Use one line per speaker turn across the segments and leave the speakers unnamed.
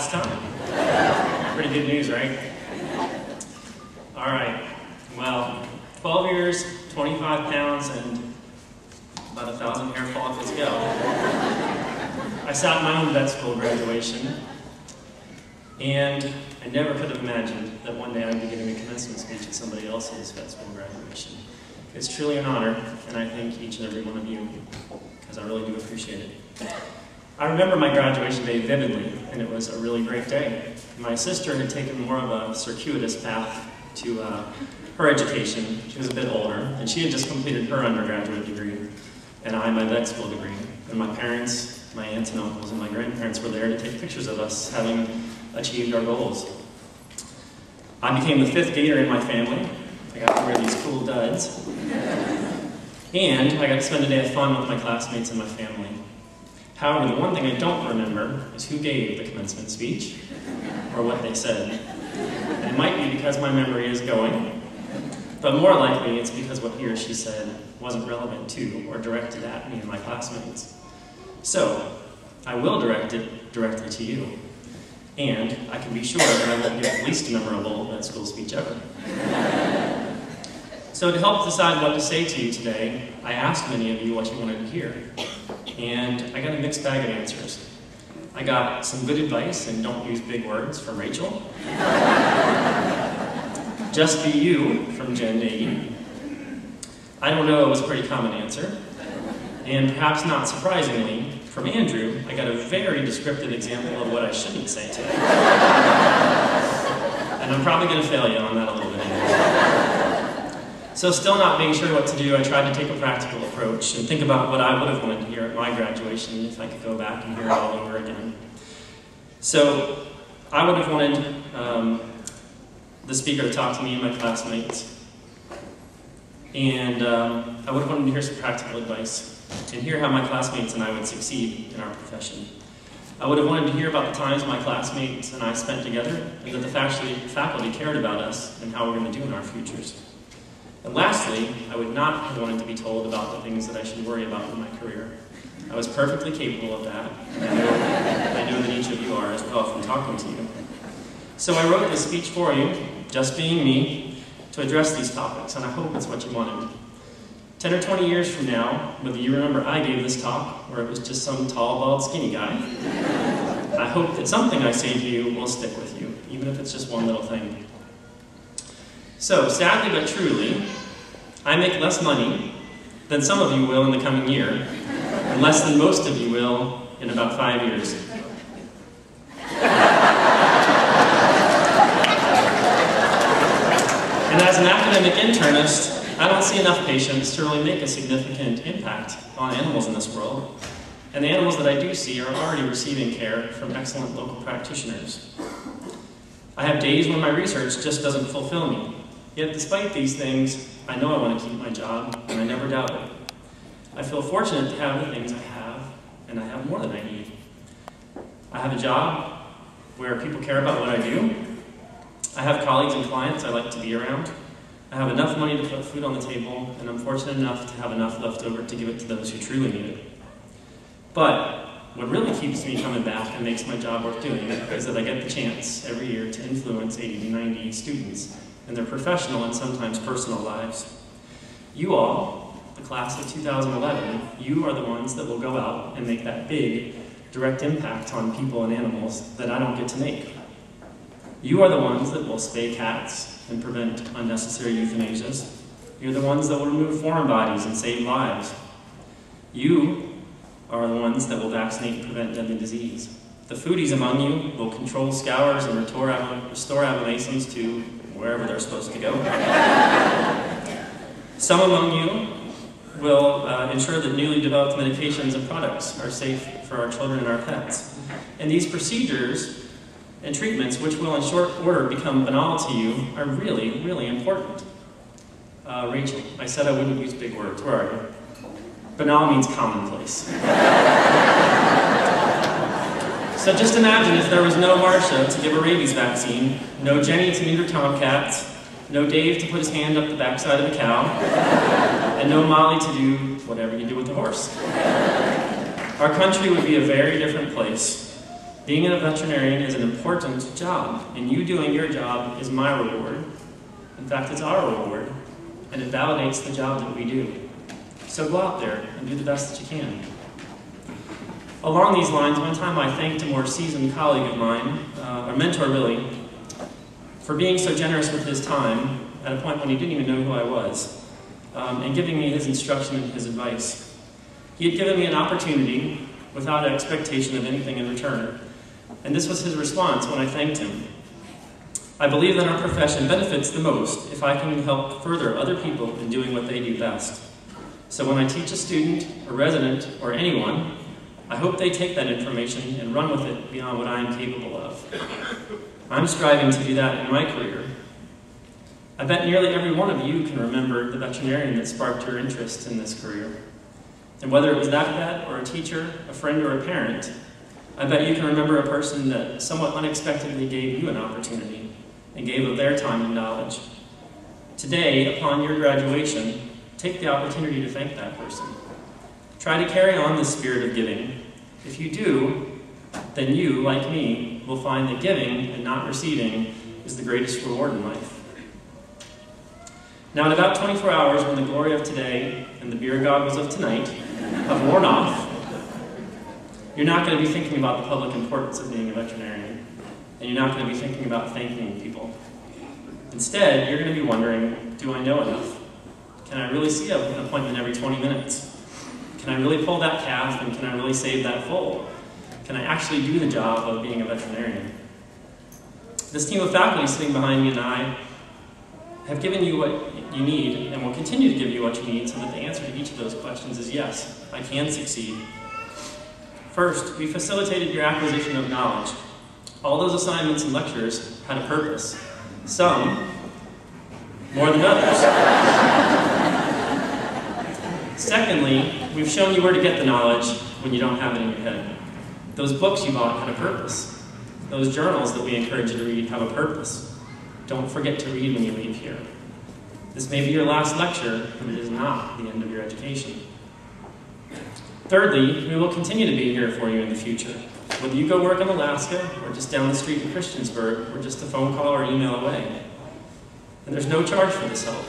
last time. Pretty good news, right? All right, well, 12 years, 25 pounds, and about 1,000 hair follicles ago, I sat in my own vet school graduation, and I never could have imagined that one day I'd be giving a commencement speech at somebody else's vet school graduation. It's truly an honor, and I thank each and every one of you, because I really do appreciate it. I remember my graduation day vividly, and it was a really great day. My sister had taken more of a circuitous path to her education. She was a bit older, and she had just completed her undergraduate degree, and I my vet school degree. And my parents, my aunts and uncles, and my grandparents were there to take pictures of us having achieved our goals. I became the 5th gator in my family. I got to wear these cool duds. And I got to spend a day of fun with my classmates and my family. However, the one thing I don't remember is who gave the commencement speech, or what they said. It might be because my memory is going, but more likely it's because what he or she said wasn't relevant to or directed at me and my classmates. So, I will direct it directly to you. And I can be sure that I won't give the least memorable vet school speech ever. So to help decide what to say to you today, I asked many of you what you wanted to hear. And I got a mixed bag of answers. I got some good advice, and don't use big words, from Rachel. Just be you, from Jen Nagy. I don't know, it was a pretty common answer. And perhaps not surprisingly, from Andrew, I got a very descriptive example of what I shouldn't say today. And I'm probably going to fail you on that a little bit anyway. So still not being sure what to do, I tried to take a practical approach and think about what I would have wanted to hear at my graduation if I could go back and hear it all over again. So I would have wanted the speaker to talk to me and my classmates. And I would have wanted to hear some practical advice and hear how my classmates and I would succeed in our profession. I would have wanted to hear about the times my classmates and I spent together, and that the faculty cared about us and how we're going to do in our futures. And lastly, I would not have wanted to be told about the things that I should worry about in my career. I was perfectly capable of that, and I know that each of you are as well from talking to you. So I wrote this speech for you, just being me, to address these topics, and I hope it's what you wanted. 10 or 20 years from now, whether you remember I gave this talk, or it was just some tall, bald, skinny guy, I hope that something I say to you will stick with you, even if it's just one little thing. So, sadly but truly, I make less money than some of you will in the coming year, and less than most of you will in about 5 years. And as an academic internist, I don't see enough patients to really make a significant impact on animals in this world. And the animals that I do see are already receiving care from excellent local practitioners. I have days when my research just doesn't fulfill me. Yet despite these things, I know I want to keep my job, and I never doubt it. I feel fortunate to have the things I have, and I have more than I need. I have a job where people care about what I do. I have colleagues and clients I like to be around. I have enough money to put food on the table, and I'm fortunate enough to have enough left over to give it to those who truly need it. But what really keeps me coming back and makes my job worth doing is that I get the chance every year to influence 80 to 90 students in their professional and sometimes personal lives. You all, the class of 2011, you are the ones that will go out and make that big, direct impact on people and animals that I don't get to make. You are the ones that will spay cats and prevent unnecessary euthanasias. You're the ones that will remove foreign bodies and save lives. You are the ones that will vaccinate and prevent deadly disease. The foodies among you will control scours and restore abominations to wherever they're supposed to go. Some among you will ensure that newly developed medications and products are safe for our children and our pets. And these procedures and treatments, which will in short order become banal to you, are really, really important. Rachel, I said I wouldn't use big words. Where are you? Banal means commonplace. So just imagine if there was no Marcia to give a rabies vaccine, no Jenny to neuter tomcats, no Dave to put his hand up the backside of a cow, and no Molly to do whatever you do with a horse. Our country would be a very different place. Being a veterinarian is an important job, and you doing your job is my reward. In fact, it's our reward, and it validates the job that we do. So go out there and do the best that you can. Along these lines, one time I thanked a more seasoned colleague of mine, or mentor really, for being so generous with his time at a point when he didn't even know who I was, and giving me his instruction and his advice. He had given me an opportunity without expectation of anything in return, and this was his response when I thanked him. I believe that our profession benefits the most if I can help further other people in doing what they do best. So when I teach a student, a resident, or anyone, I hope they take that information and run with it beyond what I am capable of. I'm striving to do that in my career. I bet nearly every one of you can remember the veterinarian that sparked your interest in this career. And whether it was that vet, or a teacher, a friend, or a parent, I bet you can remember a person that somewhat unexpectedly gave you an opportunity and gave of their time and knowledge. Today, upon your graduation, take the opportunity to thank that person. Try to carry on the spirit of giving. If you do, then you, like me, will find that giving and not receiving is the greatest reward in life. Now, in about 24 hours, when the glory of today and the beer goggles of tonight have worn off, you're not going to be thinking about the public importance of being a veterinarian, and you're not going to be thinking about thanking people. Instead, you're going to be wondering, do I know enough? Can I really see an appointment every 20 minutes? Can I really pull that calf, and can I really save that foal? Can I actually do the job of being a veterinarian? This team of faculty sitting behind me and I have given you what you need and will continue to give you what you need so that the answer to each of those questions is yes, I can succeed. First, we facilitated your acquisition of knowledge. All those assignments and lectures had a purpose. Some more than others. Secondly, we've shown you where to get the knowledge when you don't have it in your head. Those books you bought had a purpose. Those journals that we encourage you to read have a purpose. Don't forget to read when you leave here. This may be your last lecture, but it is not the end of your education. Thirdly, we will continue to be here for you in the future. Whether you go work in Alaska, or just down the street in Christiansburg, or just a phone call or email away. And there's no charge for this help.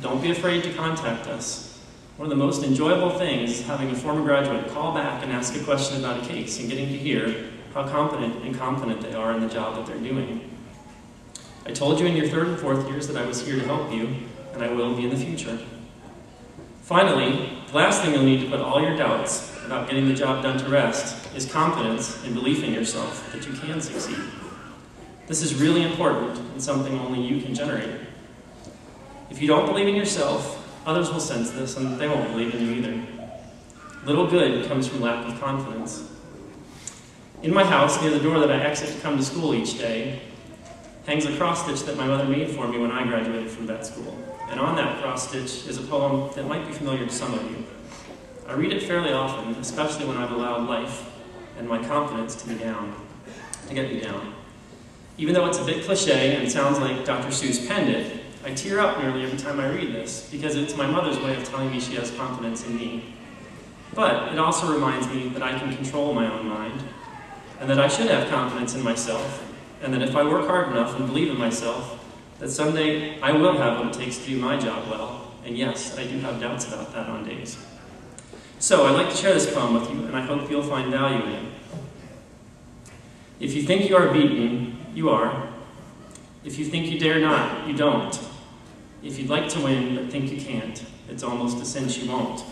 Don't be afraid to contact us. One of the most enjoyable things is having a former graduate call back and ask a question about a case and getting to hear how competent and confident they are in the job that they're doing. I told you in your 3rd and 4th years that I was here to help you, and I will be in the future. Finally, the last thing you'll need to put all your doubts about getting the job done to rest is confidence and belief in yourself that you can succeed. This is really important and something only you can generate. If you don't believe in yourself, others will sense this and they won't believe in you either. Little good comes from lack of confidence. In my house, near the door that I exit to come to school each day, hangs a cross-stitch that my mother made for me when I graduated from vet school. And on that cross-stitch is a poem that might be familiar to some of you. I read it fairly often, especially when I've allowed life and my confidence to get me down. Even though it's a bit cliche and sounds like Dr. Seuss penned it, I tear up nearly every time I read this, because it's my mother's way of telling me she has confidence in me. But it also reminds me that I can control my own mind, and that I should have confidence in myself, and that if I work hard enough and believe in myself, that someday I will have what it takes to do my job well. And yes, I do have doubts about that on days. So I'd like to share this poem with you, and I hope you'll find value in it. If you think you are beaten, you are. If you think you dare not, you don't. If you'd like to win but think you can't, it's almost a cinch you won't.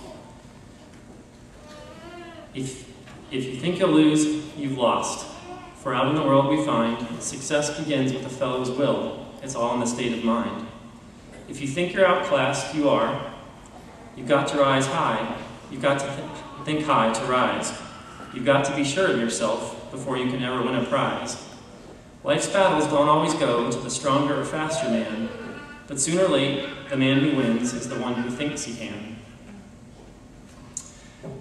If you think you'll lose, you've lost. For out in the world we find, success begins with a fellow's will. It's all in the state of mind. If you think you're outclassed, you are. You've got to rise high. You've got to think high to rise. You've got to be sure of yourself before you can ever win a prize. Life's battles don't always go to the stronger or faster man, but sooner or late, the man who wins is the one who thinks he can.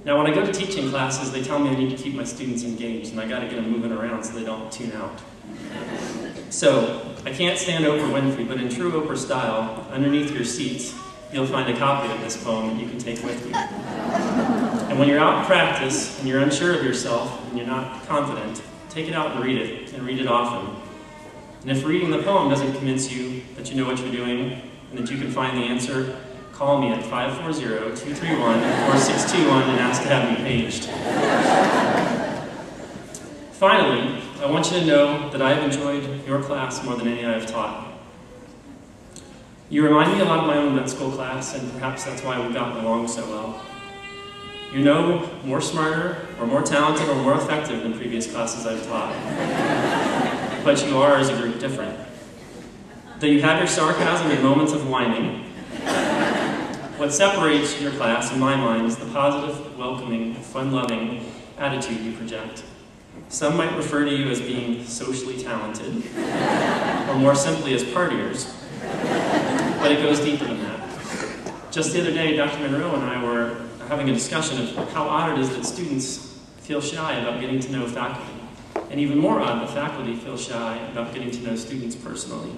Now, when I go to teaching classes, they tell me I need to keep my students engaged, and I got to get them moving around so they don't tune out. So, I can't stand Oprah Winfrey, but in true Oprah style, underneath your seats, you'll find a copy of this poem that you can take with you. And when you're out in practice, and you're unsure of yourself, and you're not confident, take it out and read it often. And if reading the poem doesn't convince you that you know what you're doing and that you can find the answer, call me at 540-231-4621 and ask to have me paged. Finally, I want you to know that I have enjoyed your class more than any I have taught. You remind me a lot of my own vet school class, and perhaps that's why we've gotten along so well. You're no more smarter, or more talented, or more effective than previous classes I've taught. But you are, as a group, different. Though you have your sarcasm and moments of whining, what separates your class, in my mind, is the positive, welcoming, fun-loving attitude you project. Some might refer to you as being socially talented, or more simply as partiers, but it goes deeper than that. Just the other day, Dr. Monroe and I were having a discussion of how odd it is that students feel shy about getting to know faculty, and even more odd that faculty feel shy about getting to know students personally.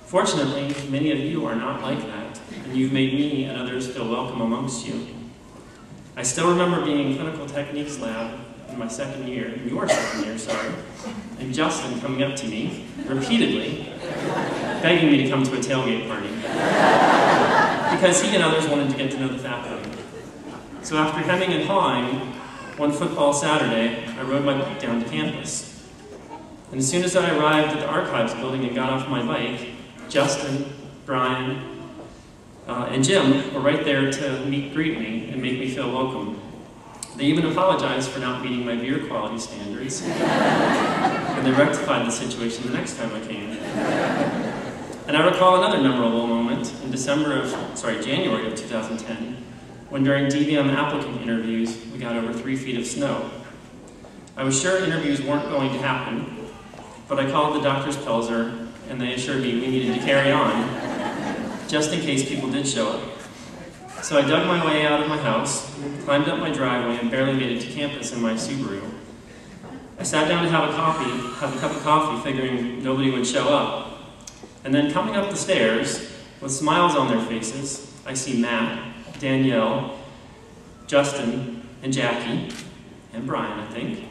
Fortunately, many of you are not like that, and you've made me and others feel welcome amongst you. I still remember being in clinical techniques lab in your second year, and Justin coming up to me repeatedly, begging me to come to a tailgate party, because he and others wanted to get to know the faculty. So after hemming and hawing, one football Saturday, I rode my bike down to campus. And as soon as I arrived at the archives building and got off my bike, Justin, Brian, and Jim were right there to greet me and make me feel welcome. They even apologized for not meeting my beer quality standards, and they rectified the situation the next time I came. And I recall another memorable moment in January of 2010, when during DVM applicant interviews, we got over 3 feet of snow. I was sure interviews weren't going to happen, but I called the Drs. Pelzer, and they assured me we needed to carry on, just in case people did show up. So I dug my way out of my house, climbed up my driveway, and barely made it to campus in my Subaru. I sat down to have a cup of coffee, figuring nobody would show up. And then coming up the stairs, with smiles on their faces, I see Matt, Danielle, Justin, and Jackie, and Brian, I think.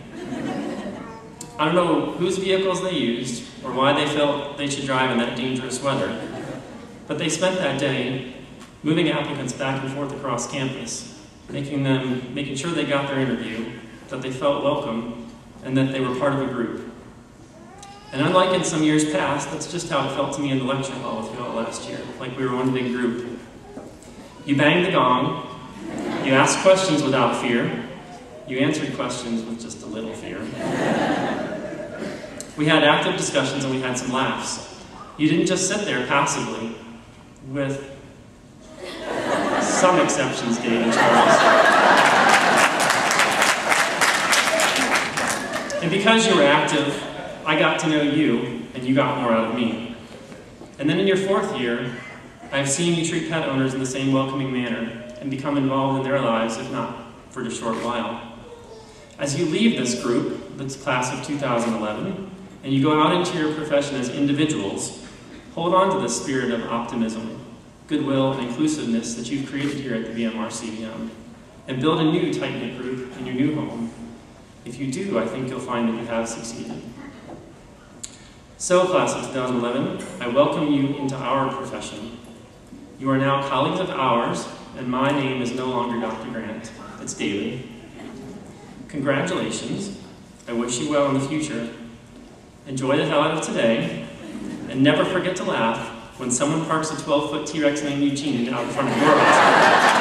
I don't know whose vehicles they used, or why they felt they should drive in that dangerous weather, but they spent that day moving applicants back and forth across campus, making sure they got their interview, that they felt welcome, and that they were part of a group. And unlike in some years past, that's just how it felt to me in the lecture hall with you all last year, like we were one big group. You banged the gong, you asked questions without fear, you answered questions with just a little fear. We had active discussions and we had some laughs. You didn't just sit there passively, with some exceptions, Dave and Charles. And because you were active, I got to know you, and you got more out of me. And then in your 4th year, I've seen you treat pet owners in the same welcoming manner and become involved in their lives, if not for a short while. As you leave this group, this class of 2011, and you go out into your profession as individuals, hold on to the spirit of optimism, goodwill, and inclusiveness that you've created here at the VMRCVM, and build a new tight-knit group in your new home. If you do, I think you'll find that you have succeeded. So, class of 2011, I welcome you into our profession. You are now colleagues of ours, and my name is no longer Dr. Grant, it's David. Congratulations. I wish you well in the future. Enjoy the hell out of today, and never forget to laugh when someone parks a 12-foot T-Rex named Eugene out in front of your house.